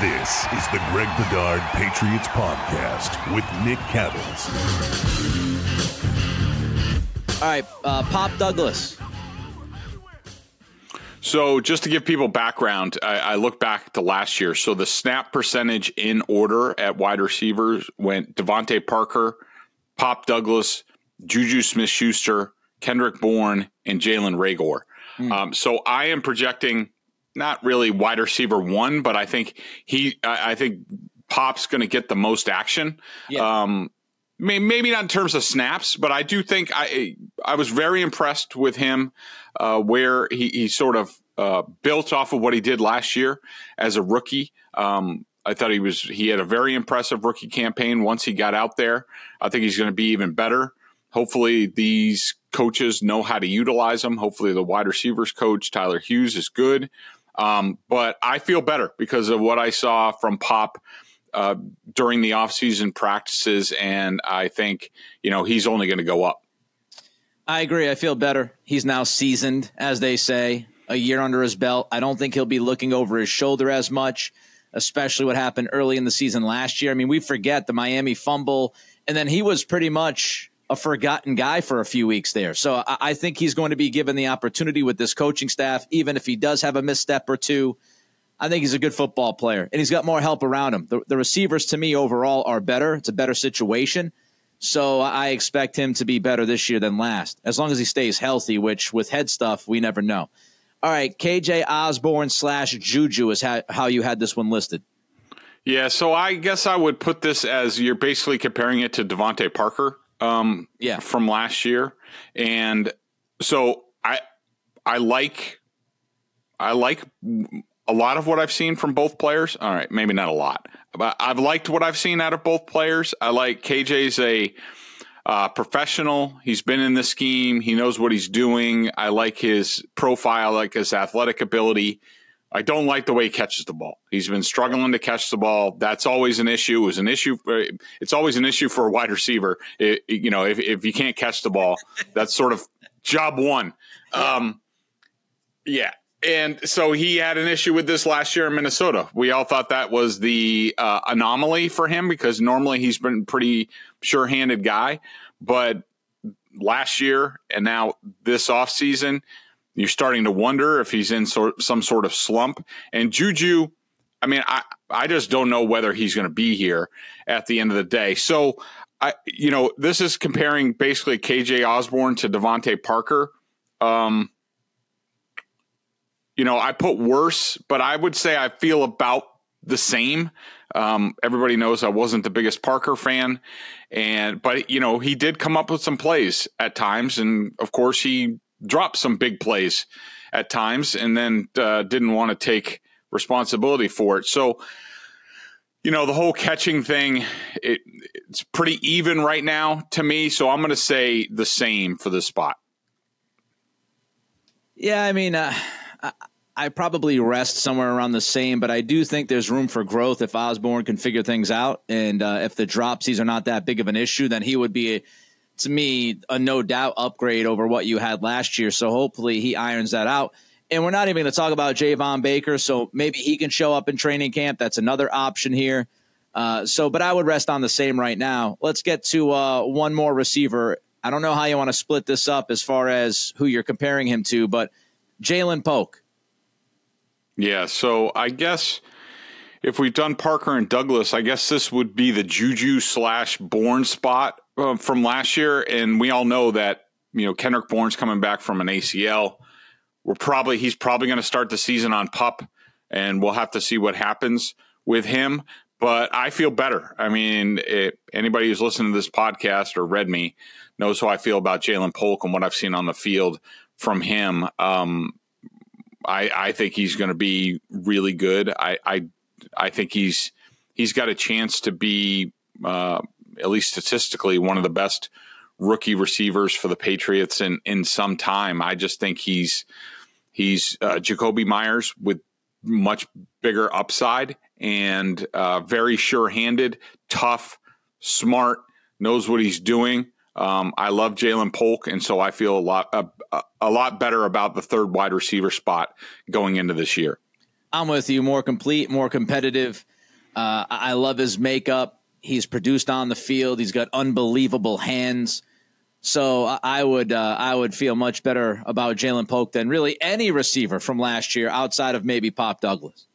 This is the Greg Bedard Patriots Podcast with Nick Cattles. All right, Pop Douglas. So just to give people background, I look back to last year. So the snap percentage in order at wide receivers went Devontae Parker, Pop Douglas, Juju Smith-Schuster, Kendrick Bourne, and Jalen Reagor. So I am projecting not really wide receiver one, but I think Pop's going to get the most action. Yeah. Maybe not in terms of snaps, but I do think I was very impressed with him where he sort of built off of what he did last year as a rookie. I thought he had a very impressive rookie campaign once he got out there. I think he's going to be even better. Hopefully these coaches know how to utilize him. Hopefully the wide receivers coach, Tyler Hughes, is good. But I feel better because of what I saw from Pop during the offseason practices, and I think, he's only going to go up. I agree. I feel better. He's now seasoned, as they say, a year under his belt. I don't think he'll be looking over his shoulder as much, especially what happened early in the season last year. I mean, we forget the Miami fumble, and then he was pretty much a forgotten guy for a few weeks there. So I think he's going to be given the opportunity with this coaching staff, even if he does have a misstep or two. I think he's a good football player, and he's got more help around him. The receivers, to me, overall are better. It's a better situation. So I expect him to be better this year than last, as long as he stays healthy, which with head stuff, we never know. All right, KJ Osborne / Juju is how you had this one listed. Yeah, so I guess I would put this as you're basically comparing it to Devontae Parker. From last year. And so I like a lot of what I've seen from both players. All right, maybe not a lot, but I've liked what I've seen out of both players. I like KJ's a professional. He's been in the scheme. He knows what he's doing. I like his profile, I like his athletic ability. I don't like the way he catches the ball. He's been struggling to catch the ball. That's always an issue. It was an issue. It's always an issue for a wide receiver. If you can't catch the ball, that's sort of job one. And so he had an issue with this last year in Minnesota. We all thought that was the anomaly for him because normally he's been a pretty sure-handed guy. But last year and now this offseason, you're starting to wonder if he's in some sort of slump. And Juju, I mean, I just don't know whether he's going to be here at the end of the day. So, this is comparing basically KJ Osborne to Devontae Parker. I put worse, but I would say I feel about the same. Everybody knows I wasn't the biggest Parker fan, but he did come up with some plays at times. And of course he dropped some big plays at times and then didn't want to take responsibility for it. So, the whole catching thing, it's pretty even right now to me. So I'm going to say the same for this spot. Yeah, I mean, I probably rest somewhere around the same, but I do think there's room for growth if Osborne can figure things out. And if the dropsies are not that big of an issue, then he would be to me, a no doubt upgrade over what you had last year. So hopefully he irons that out. And we're not even going to talk about Javon Baker, so maybe he can show up in training camp. That's another option here. But I would rest on the same right now. Let's get to one more receiver. I don't know how you want to split this up as far as who you're comparing him to, but Ja'Lynn Polk. Yeah, so I guess if we've done Parker and Douglas, I guess this would be the Juju / Bourne spot from last year. And we all know that, Kendrick Bourne's coming back from an ACL. He's probably going to start the season on PUP, and we'll have to see what happens with him. But I feel better. I mean, anybody who's listened to this podcast or read me knows how I feel about Ja'Lynn Polk and what I've seen on the field from him. I think he's going to be really good. I think he's got a chance to be, at least statistically, one of the best rookie receivers for the Patriots in some time. I just think he's Jacoby Myers with much bigger upside and very sure-handed, tough, smart, knows what he's doing. I love Ja'Lynn Polk, and so I feel a lot better about the third wide receiver spot going into this year. I'm with you. More complete, more competitive. I love his makeup. He's produced on the field. He's got unbelievable hands. So I would feel much better about JaLynn Polk than really any receiver from last year outside of maybe Pop Douglas.